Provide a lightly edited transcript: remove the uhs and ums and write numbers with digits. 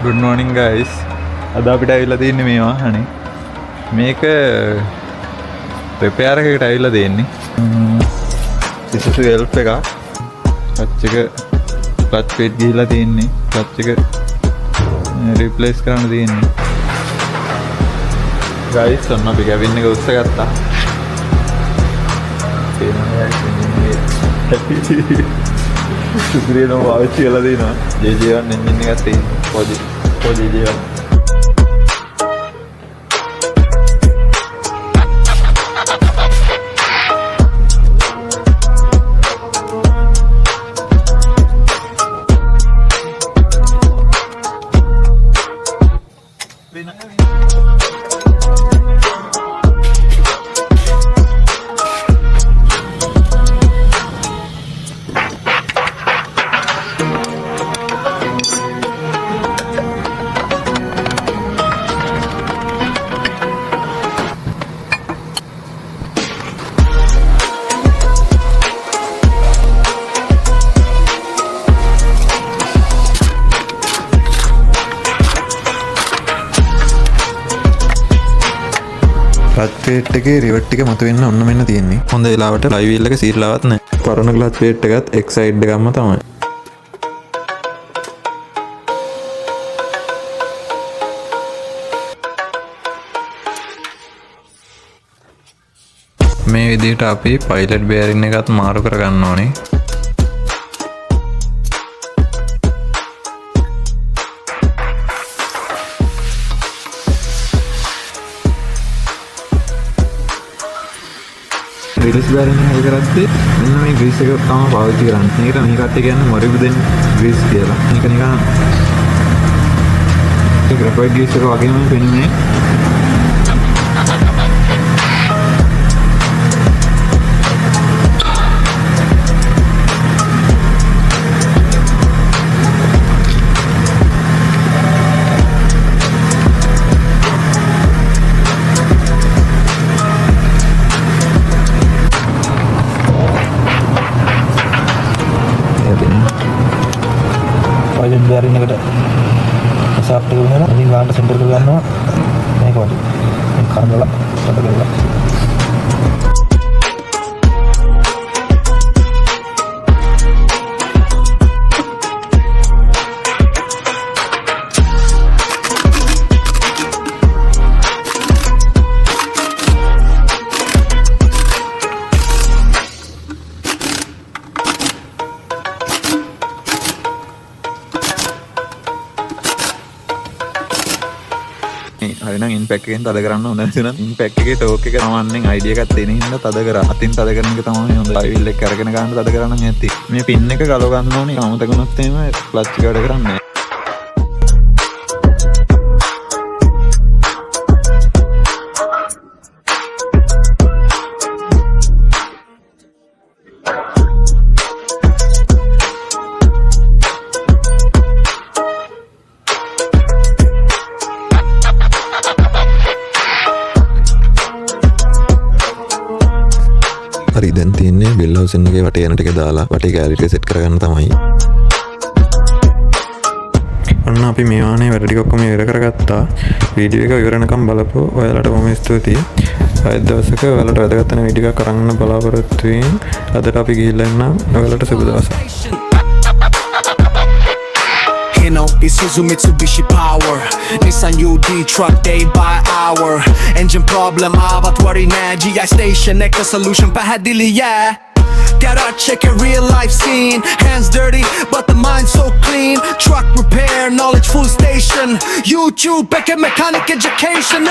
Good morning guys. අද අපිට ඇවිල්ලා තියෙන්නේ මේ වාහනේ. මේක රිපෙයාර් එකකට ඇවිල්ලා දෙන්නේ. ඉසුසු එල්ෆ් එක. ක්ලච් එක ක්ලච් පේඩ් ගිහිලා තියෙන්නේ. ක්ලච් එක රිප්ලේස් කරන්න තියෙන්නේ. guys ඔන්න අපි කැබින් එක උස්සගත්තා. සුපිරියම වාචි කියලා දෙනවා. JJ1 එන්ජින් එකක් තියෙනවා. පොඩි JJ1. ක්ලච් ප්ලේට් එකේ රිවර්ට් එක මතුවෙන්න ඔන්න මෙන්න තියෙන්නේ. හොඳ වෙලාවට ෆ්ලයි වීල් එක සීරලාවත් නැහැ. පරණ ක්ලච් ප්ලේට් එකත් එක් සයිඩ් එකක්ම තමයි. මේ විදිහට අපි පයිලට් බෙයරින් එකත් මාරු කරගන්න ඕනේ. ග්‍රීස් බෑරින් එක කරද්දී මෙන්න මේ ග්‍රීස් එක තමයි පාවිච්චි කරන්නේ. මේකට මේ කට්ටිය කියන්නේ මොරිබුදෙන් ග්‍රීස් කියලා. මේක නිකන් ඒ ග්‍රැෆයිට් ග්‍රීස් එක වගේම පෙන්නේ. පයිලට් බෑරින් එකට සාප්ට් එක වෙනවා. ඉතින් ගානට සෙන්ටර් එක ගන්නවා. මේක වගේ. මේ කරවල පොඩ කරලා. හරිනම් ඉම්පැක්ට් එකෙන් තද කරන්න ඕන නැතිනම් ඉම්පැක්ට් එකේ ටෝක් එක තමන්නෙන් අයිඩියා එකක් තියෙන හින්දා තද කරා. අතින් තද කරන එක තමයි හොඳ. ෆයිල් එක අරගෙන ගන්න තද කරන්න නැති. මේ පින් එක ගලව ගන්න ඕනේ. අමතක වුණොත් එහෙම ක්ලච් එක වැඩ කරන්නේ නැහැ. හරි දැන් තියෙන්නේ බෙල් හවුසින් එකේ වටේ යන ටික දාලා වටේ ගෑලරි එක සෙට් කරගන්න තමයි. ඔන්න අපි මේ වාහනේ වැඩ ටික ඔක්කොම ඉවර කරගත්තා. වීඩියෝ එක ඉවර වෙනකම් බලපුවා. ඔයාලට බොහොම ස්තුතියි. ආයෙත් දවසක ඔයාලට වැදගත් වෙන වීඩියෝ එකක් අරන් බලාපොරොත්තු වෙමින් අදට අපි ගිහිල්ලා එන්නම්. ඔයාලට සුබ දවසක්. Isuzu Mitsubishi Power Nissan UD truck day by hour engine problem ආවත් worry නෑ GI station එක solution පැහැදිලි yeah garage check a real life scene hands dirty but the mind so clean truck repair knowledge full station YouTube එක mechanic education